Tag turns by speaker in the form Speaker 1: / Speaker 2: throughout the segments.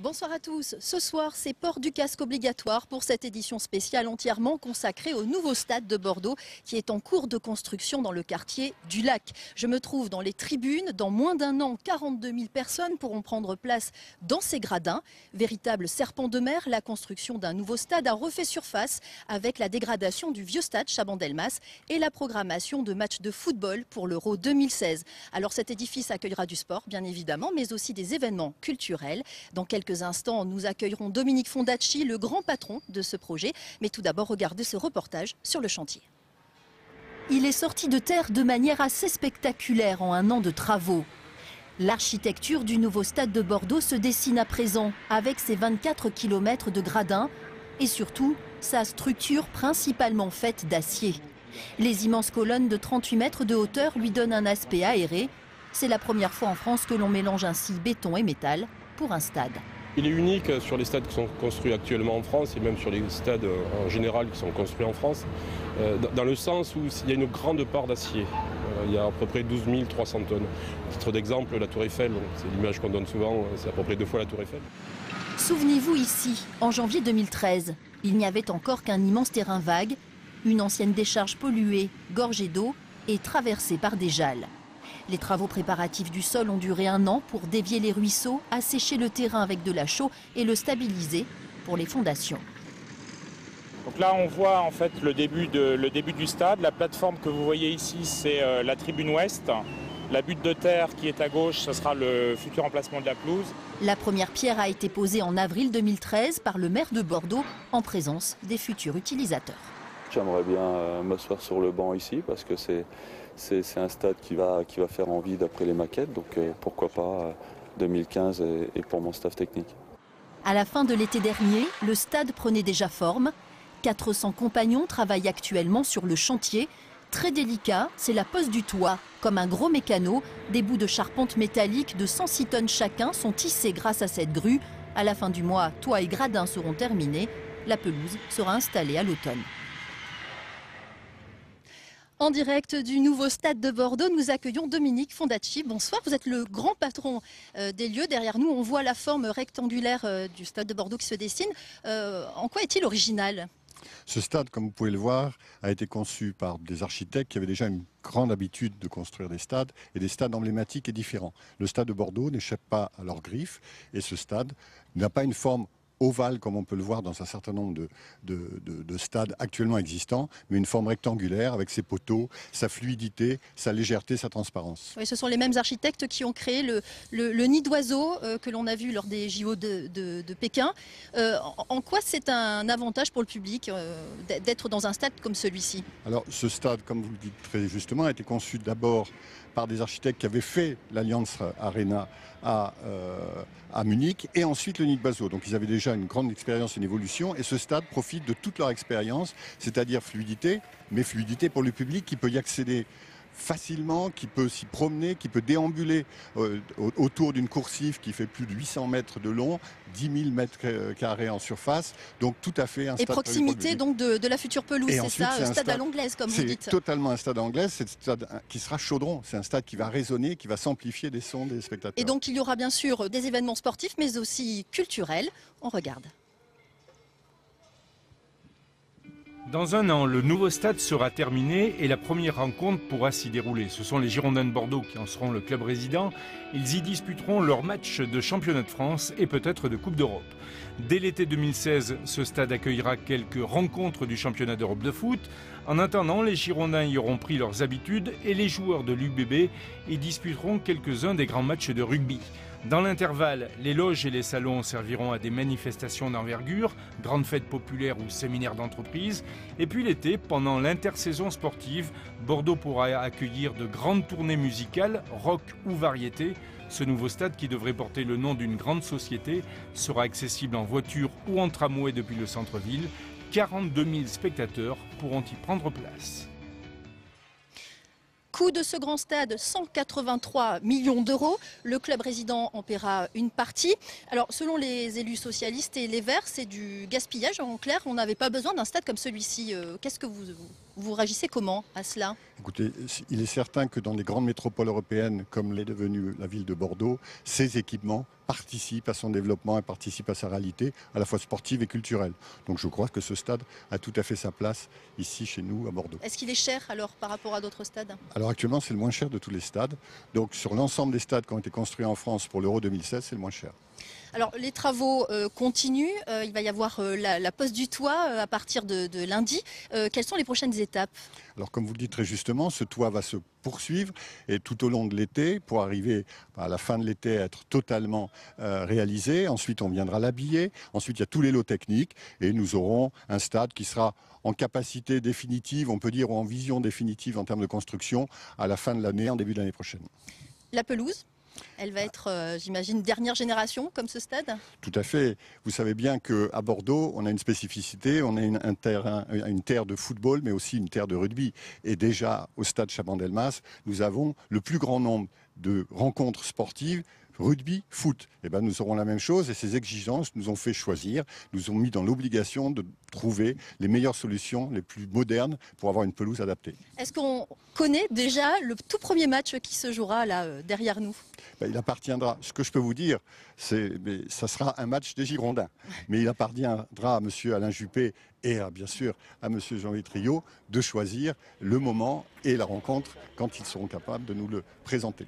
Speaker 1: Bonsoir à tous. Ce soir, c'est port du casque obligatoire pour cette édition spéciale entièrement consacrée au nouveau stade de Bordeaux qui est en cours de construction dans le quartier du Lac. Je me trouve dans les tribunes. Dans moins d'un an, 42 000 personnes pourront prendre place dans ces gradins. Véritable serpent de mer, la construction d'un nouveau stade a refait surface avec la dégradation du vieux stade Chabandelmas et la programmation de matchs de football pour l'Euro 2016. Alors cet édifice accueillera du sport, bien évidemment, mais aussi des événements culturels. Dans quelques instants, nous accueillerons Dominique Fondacci, le grand patron de ce projet. Mais tout d'abord, regardez ce reportage sur le chantier. Il est sorti de terre de manière assez spectaculaire en un an de travaux. L'architecture du nouveau stade de Bordeaux se dessine à présent avec ses 24 km de gradins et surtout sa structure principalement faite d'acier. Les immenses colonnes de 38 mètres de hauteur lui donnent un aspect aéré. C'est la première fois en France que l'on mélange ainsi béton et métal pour un stade.
Speaker 2: Il est unique sur les stades qui sont construits actuellement en France et même sur les stades en général qui sont construits en France, dans le sens où il y a une grande part d'acier. Il y a à peu près 12 300 tonnes. À titre d'exemple, la Tour Eiffel, c'est l'image qu'on donne souvent, c'est à peu près 2 fois la Tour Eiffel.
Speaker 1: Souvenez-vous ici, en janvier 2013, il n'y avait encore qu'un immense terrain vague, une ancienne décharge polluée, gorgée d'eau et traversée par des jalles. Les travaux préparatifs du sol ont duré un an pour dévier les ruisseaux, assécher le terrain avec de la chaux et le stabiliser pour les fondations.
Speaker 3: Donc là on voit en fait le début du stade. La plateforme que vous voyez ici c'est la tribune ouest. La butte de terre qui est à gauche, ce sera le futur emplacement de la pelouse.
Speaker 1: La première pierre a été posée en avril 2013 par le maire de Bordeaux en présence des futurs utilisateurs.
Speaker 4: J'aimerais bien m'asseoir sur le banc ici parce que c'est un stade qui va faire envie d'après les maquettes. Donc pourquoi pas 2015 et pour mon staff technique.
Speaker 1: À la fin de l'été dernier, le stade prenait déjà forme. 400 compagnons travaillent actuellement sur le chantier. Très délicat, c'est la pose du toit. Comme un gros mécano, des bouts de charpente métallique de 106 tonnes chacun sont tissés grâce à cette grue. À la fin du mois, toit et gradins seront terminés. La pelouse sera installée à l'automne. En direct du nouveau stade de Bordeaux, nous accueillons Dominique Fondacci. Bonsoir, vous êtes le grand patron des lieux. Derrière nous, on voit la forme rectangulaire du stade de Bordeaux qui se dessine. En quoi est-il original ?
Speaker 5: Ce stade, comme vous pouvez le voir, a été conçu par des architectes qui avaient déjà une grande habitude de construire des stades et des stades emblématiques et différents. Le stade de Bordeaux n'échappe pas à leur griffe et ce stade n'a pas une forme ovale comme on peut le voir dans un certain nombre de stades actuellement existants, mais une forme rectangulaire avec ses poteaux, sa fluidité, sa légèreté, sa transparence.
Speaker 1: Oui, ce sont les mêmes architectes qui ont créé le nid d'oiseau que l'on a vu lors des JO de Pékin. En quoi c'est un avantage pour le public d'être dans un stade comme celui-ci ?
Speaker 5: Alors ce stade, comme vous le dites très justement, a été conçu d'abord par des architectes qui avaient fait l'Allianz Arena à Munich et ensuite le nid d'oiseau. Donc ils avaient déjà une grande expérience, une évolution et ce stade profite de toute leur expérience, c'est-à-dire fluidité, mais fluidité pour le public qui peut y accéder facilement, qui peut s'y promener, qui peut déambuler autour d'une coursive qui fait plus de 800 mètres de long, 10 000 mètres carrés en surface, donc tout à fait un stade.
Speaker 1: Et proximité donc de la future pelouse, c'est ça, un stade à l'anglaise comme vous dites.
Speaker 5: C'est totalement un stade anglaise, c'est un stade qui sera chaudron, c'est un stade qui va résonner, qui va s'amplifier des sons des spectateurs.
Speaker 1: Et donc il y aura bien sûr des événements sportifs mais aussi culturels, on regarde.
Speaker 6: Dans un an, le nouveau stade sera terminé et la première rencontre pourra s'y dérouler. Ce sont les Girondins de Bordeaux qui en seront le club résident. Ils y disputeront leurs matchs de championnat de France et peut-être de Coupe d'Europe. Dès l'été 2016, ce stade accueillera quelques rencontres du championnat d'Europe de foot. En attendant, les Girondins y auront pris leurs habitudes et les joueurs de l'UBB y disputeront quelques-uns des grands matchs de rugby. Dans l'intervalle, les loges et les salons serviront à des manifestations d'envergure, grandes fêtes populaires ou séminaires d'entreprise. Et puis l'été, pendant l'intersaison sportive, Bordeaux pourra accueillir de grandes tournées musicales, rock ou variété. Ce nouveau stade, qui devrait porter le nom d'une grande société, sera accessible en voiture ou en tramway depuis le centre-ville. 42 000 spectateurs pourront y prendre place.
Speaker 1: Coût de ce grand stade, 183 millions d'euros. Le club résident en paiera une partie. Alors, selon les élus socialistes et les Verts, c'est du gaspillage. En clair, on n'avait pas besoin d'un stade comme celui-ci. Qu'est-ce que vous réagissez comment à cela ?
Speaker 5: Écoutez, il est certain que dans les grandes métropoles européennes, comme l'est devenue la ville de Bordeaux, ces équipements participent à son développement et participent à sa réalité, à la fois sportive et culturelle. Donc je crois que ce stade a tout à fait sa place ici, chez nous, à Bordeaux.
Speaker 1: Est-ce qu'il est cher alors par rapport à d'autres stades?
Speaker 5: Alors actuellement, c'est le moins cher de tous les stades. Donc sur l'ensemble des stades qui ont été construits en France pour l'Euro 2016, c'est le moins cher.
Speaker 1: Alors les travaux continuent, il va y avoir la pose du toit à partir de lundi. Quelles sont les prochaines étapes?
Speaker 5: Alors comme vous le dites très justement, ce toit va se poursuivre et tout au long de l'été pour arriver à la fin de l'été à être totalement réalisé. Ensuite on viendra l'habiller, ensuite il y a tous les lots techniques et nous aurons un stade qui sera en capacité définitive, on peut dire, ou en vision définitive en termes de construction à la fin de l'année, en début de l'année prochaine.
Speaker 1: La pelouse? Elle va être, j'imagine, dernière génération comme ce stade?
Speaker 5: Tout à fait. Vous savez bien qu'à Bordeaux, on a une spécificité, on a une terre de football, mais aussi une terre de rugby. Et déjà, au stade Chaban-Delmas, nous avons le plus grand nombre de rencontres sportives rugby, foot. Eh ben, nous aurons la même chose et ces exigences nous ont fait choisir, nous ont mis dans l'obligation de trouver les meilleures solutions, les plus modernes pour avoir une pelouse adaptée.
Speaker 1: Est-ce qu'on connaît déjà le tout premier match qui se jouera là derrière nous?
Speaker 5: Ben, il appartiendra, ce que je peux vous dire, ça sera un match des Girondins. Mais il appartiendra à M. Alain Juppé et bien sûr à M. Jean-Louis Trio de choisir le moment et la rencontre quand ils seront capables de nous le présenter.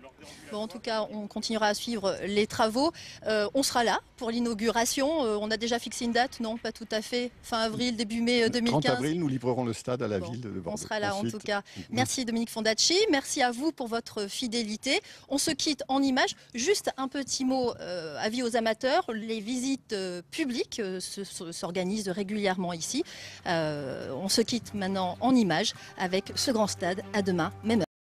Speaker 1: Bon, en tout cas, on continuera à suivre les travaux. On sera là pour l'inauguration. On a déjà fixé une date? Non, pas tout à fait. Fin avril, début mai 2015.
Speaker 5: 30 avril, nous livrerons le stade à la ville de Bordeaux.
Speaker 1: On sera là
Speaker 5: ensuite,
Speaker 1: en tout cas. Merci Dominique Fondacci. Merci à vous pour votre fidélité. On se quitte en images. Juste un petit mot, avis aux amateurs. Les visites publiques s'organisent régulièrement ici. On se quitte maintenant en images avec ce grand stade. À demain, même heure.